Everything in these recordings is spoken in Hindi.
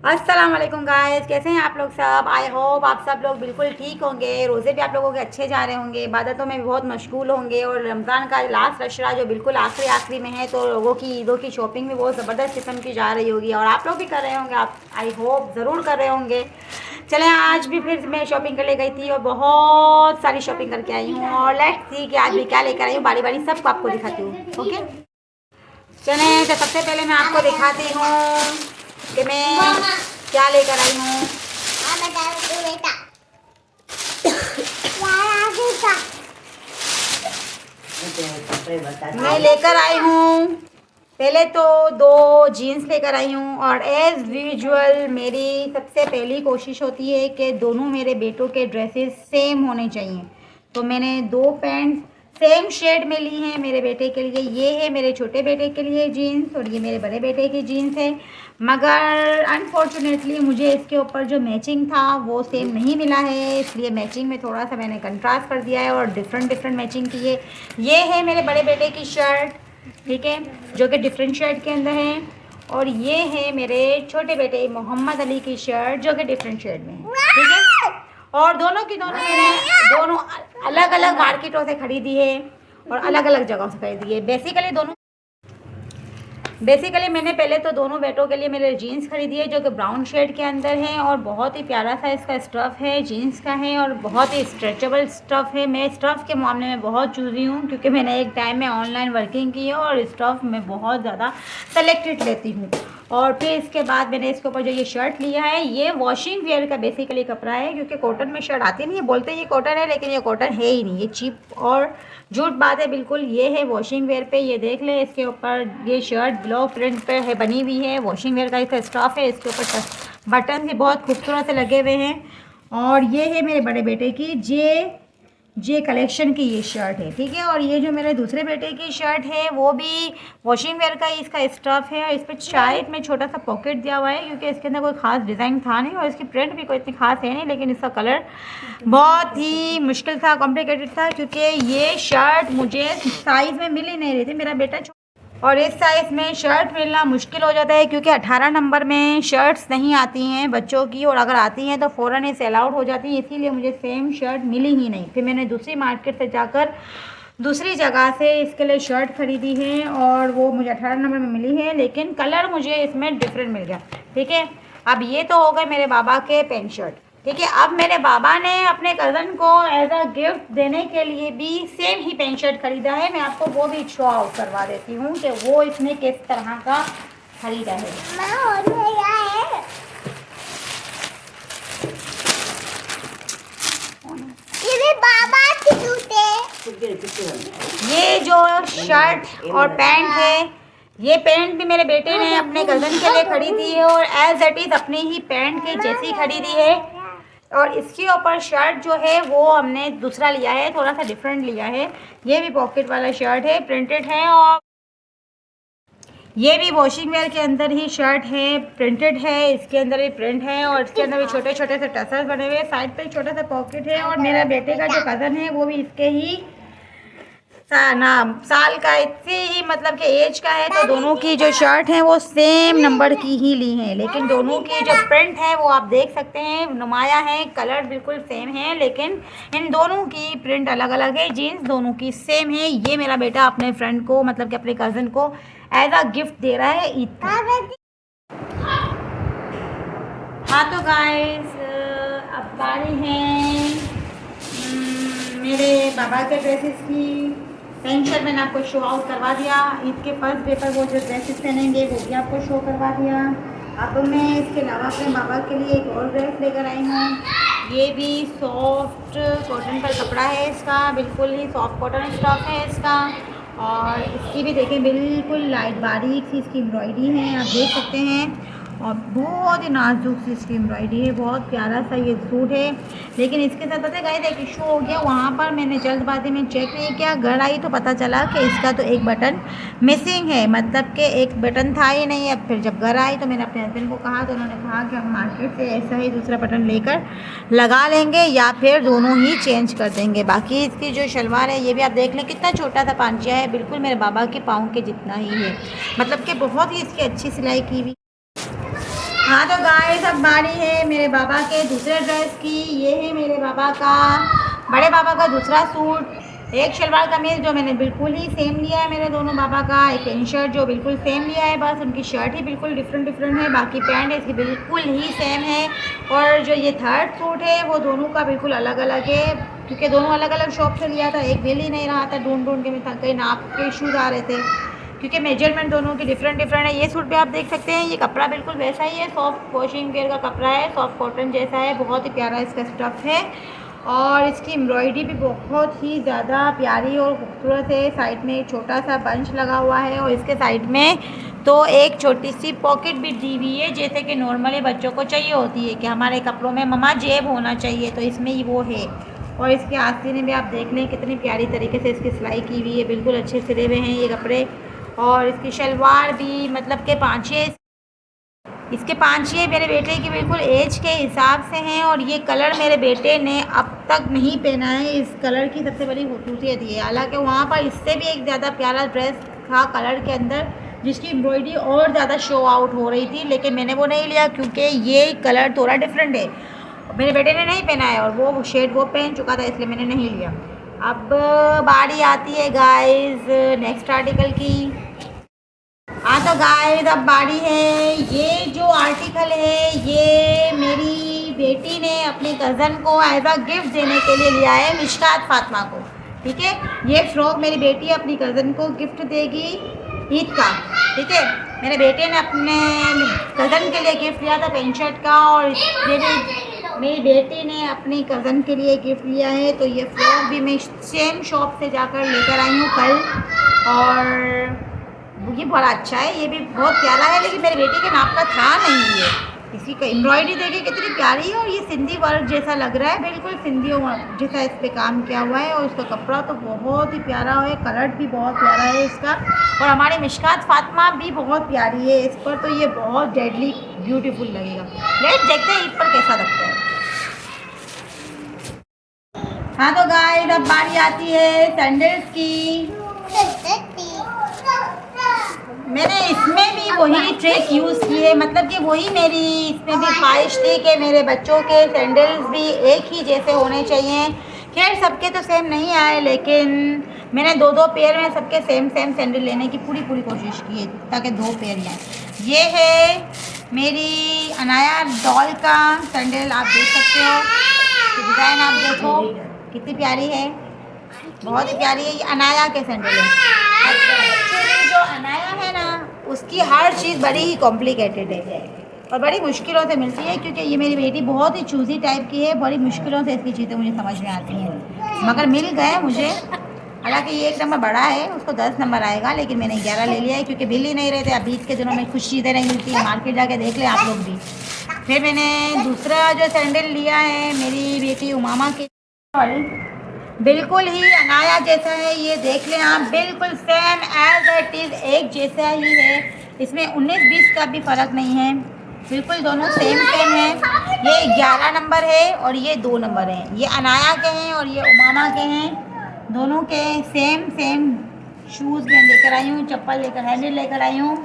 अस्सलाम वालेकुम गाइस, कैसे हैं आप लोग सब। आई होप आप सब लोग बिल्कुल ठीक होंगे। रोज़े भी आप लोगों के अच्छे जा रहे होंगे, इबादतों में भी बहुत मशगूल होंगे और रमज़ान का लास्ट अशरा जो बिल्कुल आखिरी आखिरी में है, तो लोगों की ईदों की शॉपिंग भी बहुत ज़बरदस्त किस्म की जा रही होगी और आप लोग भी कर रहे होंगे। आप आई होप ज़रूर कर रहे होंगे। चलें, आज भी फिर मैं शॉपिंग करने गई थी और बहुत सारी शॉपिंग करके आई हूँ और लेट्स सी कि आज भी क्या लेकर आई हूँ। बारी बारी सब आपको दिखाती हूँ। ओके, चलें, तो सबसे पहले मैं आपको दिखाती हूँ कि मैं क्या लेकर आई हूँ। मैं लेकर आई हूँ पहले तो 2 जीन्स लेकर आई हूँ और एज़ यूजुअल मेरी सबसे पहली कोशिश होती है कि दोनों मेरे बेटों के ड्रेसेस सेम होने चाहिए। तो मैंने 2 पैंट्स सेम शेड में ली हैं मेरे बेटे के लिए। ये है मेरे छोटे बेटे के लिए जीन्स और ये मेरे बड़े बेटे की जीन्स है, मगर अनफॉर्चुनेटली मुझे इसके ऊपर जो मैचिंग था वो सेम नहीं मिला है, इसलिए मैचिंग में थोड़ा सा मैंने कंट्रास्ट कर दिया है और डिफरेंट मैचिंग की है। ये है मेरे बड़े बेटे की शर्ट, ठीक है, जो कि डिफरेंट शर्ट के अंदर है, और ये है मेरे छोटे बेटे मोहम्मद अली की शर्ट जो कि डिफरेंट शर्ट में है, ठीक है। और दोनों मैंने दोनों अलग अलग मार्केटों से ख़रीदी है और अलग अलग जगहों से ख़रीदी है। बेसिकली मैंने पहले तो दोनों बेटों के लिए मेरे जीन्स खरीदी है जो कि ब्राउन शेड के अंदर है और बहुत ही प्यारा सा इसका स्टफ़ है, जीन्स का है और बहुत ही स्ट्रेचेबल स्टफ़ है। मैं स्टफ़ के मामले में बहुत चूज़ी हूँ क्योंकि मैंने एक टाइम में ऑनलाइन वर्किंग की है और स्टफ़ में बहुत ज़्यादा सेलेक्टेड लेती हूँ। और फिर इसके बाद मैंने इसके ऊपर जो ये शर्ट लिया है, ये वॉशिंग वेयर का बेसिकली कपड़ा है क्योंकि कॉटन में शर्ट आती नहीं है। बोलते ये कॉटन है लेकिन ये कॉटन है ही नहीं, ये चीप और झूठ बात है बिल्कुल। ये है वॉशिंग वेयर पे, ये देख ले, इसके ऊपर ये शर्ट ब्लॉक प्रिंट पे है बनी हुई है। वॉशिंग वेयर का इसका स्टफ़ है, इसके ऊपर बटन भी बहुत खूबसूरत से लगे हुए हैं। और ये है मेरे बड़े बेटे की जे कलेक्शन की ये शर्ट है, ठीक है। और ये जो मेरे दूसरे बेटे की शर्ट है वो भी वॉशिंग वेयर का ही इसका स्टफ़ है और इस पर शायद में छोटा सा पॉकेट दिया हुआ है क्योंकि इसके अंदर कोई ख़ास डिज़ाइन था नहीं और इसकी प्रिंट भी कोई इतनी ख़ास है नहीं, लेकिन इसका कलर बहुत ही मुश्किल था, कॉम्प्लिकेटेड था क्योंकि ये शर्ट मुझे साइज़ में मिल ही नहीं रही थी। मेरा बेटा और इस साइज़ में शर्ट मिलना मुश्किल हो जाता है क्योंकि 18 नंबर में शर्ट्स नहीं आती हैं बच्चों की, और अगर आती हैं तो फ़ौरन ही सेल आउट हो जाती हैं, इसीलिए मुझे सेम शर्ट मिली ही नहीं। फिर मैंने दूसरी मार्केट से जाकर दूसरी जगह से इसके लिए शर्ट ख़रीदी है और वो मुझे 18 नंबर में मिली है, लेकिन कलर मुझे इसमें डिफरेंट मिल गया, ठीक है। अब ये तो हो गए मेरे बाबा के पेंट शर्ट, ठीक है। अब मेरे बाबा ने अपने कज़न को एज अ गिफ्ट देने के लिए भी सेम ही पेंट शर्ट ख़रीदा है। मैं आपको वो भी शो आउट करवा देती हूँ कि वो इसने किस तरह का ख़रीदा है। ये जो शर्ट और पैंट है, ये पैंट भी मेरे बेटे ने अपने कज़न के लिए ख़रीदी है और एज इट इज़ अपनी ही पैंट के जैसी ख़रीदी है। और इसके ऊपर शर्ट जो है वो हमने दूसरा लिया है, थोड़ा सा डिफरेंट लिया है। ये भी पॉकेट वाला शर्ट है, प्रिंटेड है, और ये भी वॉशिंग वेयर के अंदर ही शर्ट है, प्रिंटेड है, इसके अंदर भी प्रिंट है और इसके अंदर भी छोटे छोटे से टसल्स बने हुए हैं। साइड पे छोटा सा पॉकेट है और मेरा बेटे का जो कज़न है वो भी इसके ही साल का, इतनी ही मतलब कि एज का है, तो दोनों की जो शर्ट है वो सेम नंबर की ही ली हैं, लेकिन दोनों की जो प्रिंट है वो आप देख सकते हैं नुमाया है, कलर बिल्कुल सेम है, लेकिन इन दोनों की प्रिंट अलग अलग है। जीन्स दोनों की सेम है। ये मेरा बेटा अपने फ्रेंड को, मतलब कि अपने कज़न को एज अ गिफ्ट दे रहा है ईद पर। हाँ तो गाइस, अब बारी है मेरे बाबा के ड्रेसेस की। पेंट शर्ट मैंने आपको शो आउट करवा दिया, ईद के फर्स्ट डे पर वो जो ड्रेसेस पहनेंगे वो भी आपको शो करवा दिया। अब मैं इसके अलावा अपने बाबा के लिए एक और ड्रेस लेकर आई हूँ। ये भी सॉफ्ट कॉटन का कपड़ा है, इसका बिल्कुल ही सॉफ्ट कॉटन स्टफ है इसका, और इसकी भी देखें बिल्कुल लाइट बारीक सी इसकी एम्ब्रॉयडरी है, आप देख सकते हैं, और बहुत ही नाजुक सी इसकी एम्ब्रॉयडरी है। बहुत प्यारा सा ये सूट है, लेकिन इसके साथ पता है गाइस एक इशू हो गया। वहाँ पर मैंने जल्दबाजी में चेक नहीं किया, घर आई तो पता चला कि इसका तो एक बटन मिसिंग है, मतलब कि एक बटन था ही नहीं। अब फिर जब घर आई तो मैंने अपने हस्बैंड को कहा तो उन्होंने कहा कि हम मार्केट से ऐसा ही दूसरा बटन लेकर लगा लेंगे या फिर दोनों ही चेंज कर देंगे। बाकी इसकी जो शलवार है ये भी आप देख लें, कितना छोटा सा पांचिया है, बिल्कुल मेरे बाबा के पाँव के जितना ही है, मतलब कि बहुत ही इसकी अच्छी सिलाई की हुई। हाँ तो गाइस अब बारी है मेरे बाबा के दूसरे ड्रेस की। ये है मेरे बाबा का, बड़े बाबा का दूसरा सूट। एक शलवार कमीज़ जो मैंने बिल्कुल ही सेम लिया है मेरे दोनों बाबा का, एक इन शर्ट जो बिल्कुल सेम लिया है, बस उनकी शर्ट ही बिल्कुल डिफरेंट है, बाकी पैंट इसकी बिल्कुल ही सेम है। और जो ये थर्ड सूट है वो दोनों का बिल्कुल अलग अलग है, क्योंकि दोनों अलग अलग शॉप से लिया था, एक मिल ही नहीं रहा था, ढूंढ के मैं कहीं नाप के इशूज़ आ रहे थे, क्योंकि मेजरमेंट दोनों की डिफरेंट है। ये सूट भी आप देख सकते हैं, ये कपड़ा बिल्कुल वैसा ही है, सॉफ्ट वॉशिंग वेयर का कपड़ा है, सॉफ्ट कॉटन जैसा है, बहुत ही प्यारा इसका स्टफ़ है। और इसकी एम्ब्रॉयडरी भी बहुत ही ज़्यादा प्यारी और खूबसूरत है। साइड में एक छोटा सा बंच लगा हुआ है और इसके साइड में तो एक छोटी सी पॉकेट भी दी हुई है, जैसे कि नॉर्मली बच्चों को चाहिए होती है कि हमारे कपड़ों में मम्मा जेब होना चाहिए, तो इसमें ही वो है। और इसके आस्तीने भी आप देख लें कितनी प्यारी तरीके से इसकी सिलाई की हुई है, बिल्कुल अच्छे सिले हुए हैं ये कपड़े। और इसकी शलवार भी मतलब के पाँचे, इसके पाँचे मेरे बेटे की बिल्कुल एज के हिसाब से हैं। और ये कलर मेरे बेटे ने अब तक नहीं पहना है, इस कलर की सबसे बड़ी खूबसूरत ये है। हालांकि वहाँ पर इससे भी एक ज़्यादा प्यारा ड्रेस था कलर के अंदर, जिसकी एम्ब्रॉयडरी और ज़्यादा शो आउट हो रही थी, लेकिन मैंने वो नहीं लिया क्योंकि ये कलर थोड़ा डिफरेंट है, मेरे बेटे ने नहीं पहना है और वो शेड वो पहन चुका था, इसलिए मैंने नहीं लिया। अब बारी आती है गाइस नेक्स्ट आर्टिकल की। हाँ तो गाइस अब बारी है, ये जो आर्टिकल है ये मेरी बेटी ने अपनी कज़न को एज अ गिफ्ट देने के लिए लिया है, मिशकात फातिमा को। ठीक है, ये फ्रॉक मेरी बेटी अपनी कज़न को गिफ्ट देगी ईद का। ठीक है, मेरे बेटे ने अपने कज़न के लिए गिफ्ट लिया था पेंट शर्ट का, और ये भी मेरी बेटी ने अपनी कज़न के लिए गिफ्ट लिया है। तो ये फ्रॉक भी मैं सेम शॉप से जाकर लेकर आई हूँ कल, और ये बड़ा अच्छा है, ये भी बहुत प्यारा है, लेकिन मेरी बेटी के नाप का था नहीं ये। इसी का एम्ब्रॉयडरी देखिए कितनी प्यारी है, और ये सिंधी वर्क जैसा लग रहा है, बिल्कुल सिंधियों जैसा इस पे काम किया हुआ है। और इसका कपड़ा तो बहुत ही प्यारा है, कलर भी बहुत प्यारा है इसका, और हमारी मिशकात फातिमा भी बहुत प्यारी है इस पर, तो ये बहुत डेडली ब्यूटीफुल लगेगा। लेट देखते हैं ईद पर कैसा लगता है। हाँ तो गाइस अब बारी आती है सैंडल्स की। मैंने इसमें भी वही ट्रिक यूज़ की है, मतलब कि वही मेरी इसमें भी ख्वाहिश थी कि मेरे बच्चों के सैंडल्स भी एक ही जैसे होने चाहिए। खैर सबके तो सेम नहीं आए, लेकिन मैंने दो पेयर में सबके सेम सैंडल लेने की पूरी कोशिश की है, ताकि 2 पेयर आए। ये है मेरी अनाया डॉल का सैंडल, आप देख सकते हो, डिज़ाइन आप देखो कितनी प्यारी है, बहुत ही प्यारी है। ये अनाया के सैंडल है। जो अनाया है ना, उसकी हर चीज़ बड़ी ही कॉम्प्लिकेटेड है और बड़ी मुश्किलों से मिलती है, क्योंकि ये मेरी बेटी बहुत ही चूज़ी टाइप की है, बड़ी मुश्किलों से इसकी चीज़ें मुझे समझ में आती हैं, मगर मिल गए मुझे। हालांकि ये 1 नंबर बड़ा है, उसको 10 नंबर आएगा, लेकिन मैंने 11 ले लिया है, क्योंकि बिल ही नहीं रहते। अभी ईद के दिनों में कुछ चीज़ें नहीं मिलती है, मार्केट जाके देख लें आप लोग भी। फिर मैंने दूसरा जो सैंडल लिया है मेरी बेटी उमामा के, बिल्कुल ही अनाया जैसा है, ये देख लें आप, बिल्कुल सेम एज इट इज़ एक जैसा ही है, इसमें 19-20 का भी फ़र्क नहीं है, बिल्कुल दोनों सेम है। ये 11 नंबर है और ये 2 नंबर है, ये अनाया के हैं और ये उमामा के हैं, दोनों के सेम शूज़ मैं लेकर आई हूँ, चप्पल लेकर हैंडल लेकर आई हूँ,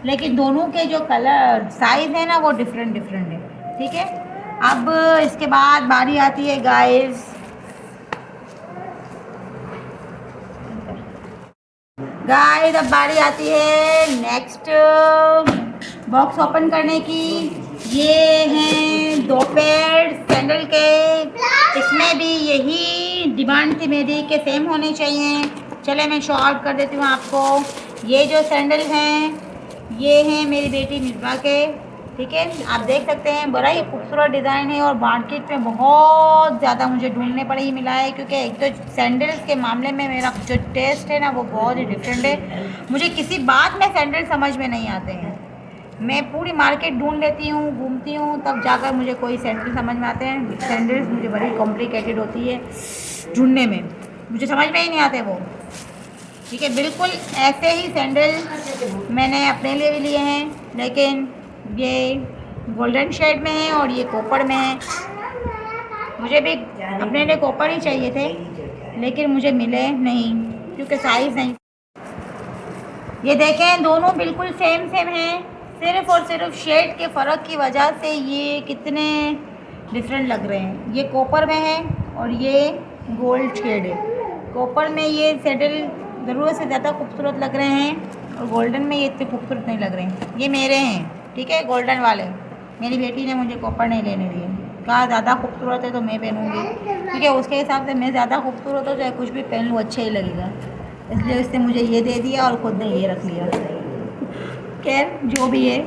लेकिन दोनों के जो कलर साइज़ है ना वो डिफरेंट है। ठीक है, अब इसके बाद बारी आती है गाइस अब बारी आती है नेक्स्ट बॉक्स ओपन करने की। ये हैं 2 पेयर सैंडल के, इसमें भी यही डिमांड थी मेरी कि सेम होने चाहिए। चले मैं शो आउट कर देती हूँ आपको। ये जो सैंडल हैं ये हैं मेरी बेटी मिसबा के। ठीक है, आप देख सकते हैं, बड़ा ही खूबसूरत डिज़ाइन है, और मार्केट में बहुत ज़्यादा मुझे ढूंढने पर ही मिला है, क्योंकि एक तो सैंडल्स के मामले में मेरा जो टेस्ट है ना वो बहुत ही डिफरेंट है। मुझे किसी बात में सैंडल समझ में नहीं आते हैं, मैं पूरी मार्केट ढूंढ लेती हूँ, घूमती हूँ, तब जाकर मुझे कोई सैंडल समझ में आते हैं। सैंडल्स मुझे बड़ी कॉम्प्लिकेटेड होती है ढूंढने में, मुझे समझ में ही नहीं आते वो। ठीक है, बिल्कुल ऐसे ही सैंडल मैंने अपने लिए भी लिए हैं, लेकिन ये गोल्डन शेड में है और ये कॉपर में है। मुझे भी अपने लिए कॉपर ही चाहिए थे, लेकिन मुझे मिले नहीं क्योंकि साइज़ नहीं। ये देखें, दोनों बिल्कुल सेम हैं, सिर्फ़ और सिर्फ शेड के फ़र्क की वजह से ये कितने डिफरेंट लग रहे हैं। ये कॉपर में है और ये गोल्ड शेड है। कॉपर में ये सैडल ज़रूरत से ज़्यादा खूबसूरत लग रहे हैं और गोल्डन में ये इतने खूबसूरत नहीं लग रहे हैं। ये मेरे हैं, ठीक है, गोल्डन वाले। मेरी बेटी ने मुझे कॉपर नहीं लेने दिए, कहा ज़्यादा खूबसूरत है तो मैं पहनूँगी, ठीक है। उसके हिसाब से मैं ज़्यादा खूबसूरत हो चाहे कुछ भी पहन लूँ अच्छा ही लगेगा, इसलिए उसने मुझे ये दे दिया और ख़ुद ने ये रख लिया। खैर जो भी है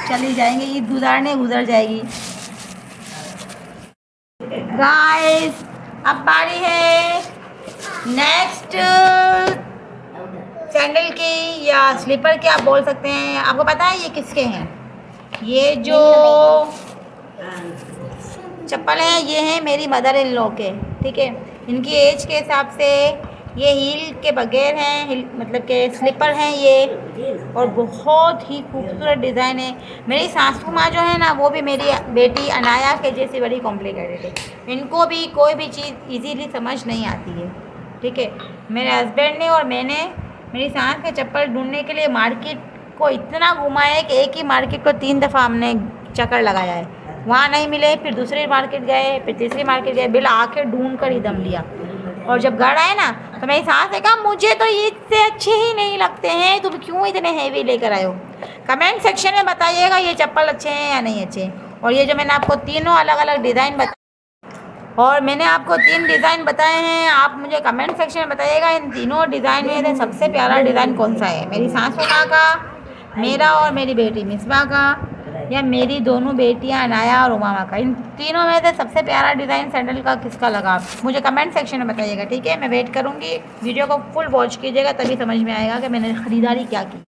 चली जाएंगे, ईद गुजारने गुजर जाएगी। गाइस अब बारी है नेक्स्ट सैंडल की या स्लीपर की, आप बोल सकते हैं। आपको पता है ये किसके हैं? ये जो चप्पल हैं ये हैं मेरी मदर इन लॉ के, ठीक है। इनकी एज के हिसाब से ये हील के बगैर हैं, मतलब के स्लीपर हैं ये, और बहुत ही खूबसूरत डिज़ाइन है। मेरी सासू माँ जो है ना वो भी मेरी बेटी अनाया के जैसी बड़ी कॉम्प्लिकेटेड है। इनको भी कोई भी चीज़ इजीली समझ नहीं आती है, ठीक है। मेरे हस्बैंड ने और मैंने मेरी सास के चप्पल ढूंढने के लिए मार्केट को इतना घुमाया है कि एक ही मार्केट को 3 दफ़ा हमने चक्कर लगाया है। वहाँ नहीं मिले, फिर दूसरी मार्केट गए, फिर तीसरी मार्केट गए, बिल आके ढूंढ कर ही दम लिया। और जब घर आए ना तो मेरी सास ने कहा मुझे तो इससे अच्छे ही नहीं लगते हैं, तुम क्यों इतने हैवी लेकर आए हो। कमेंट सेक्शन में बताइएगा ये चप्पल अच्छे हैं या नहीं अच्छे। और ये जो मैंने आपको तीनों अलग अलग डिज़ाइन बताए हैं, आप मुझे कमेंट सेक्शन में बताइएगा इन तीनों डिज़ाइन में से सबसे प्यारा डिज़ाइन कौन सा है। मेरी सासू माँ का, मेरा और मेरी बेटी मिसबा का, या मेरी दोनों बेटियां अनाया और उमामा का। इन तीनों में से सबसे प्यारा डिज़ाइन सैंडल का किसका लगा मुझे कमेंट सेक्शन में बताइएगा, ठीक है। मैं वेट करूँगी, वीडियो को फुल वॉच कीजिएगा तभी समझ में आएगा कि मैंने ख़रीदारी क्या की।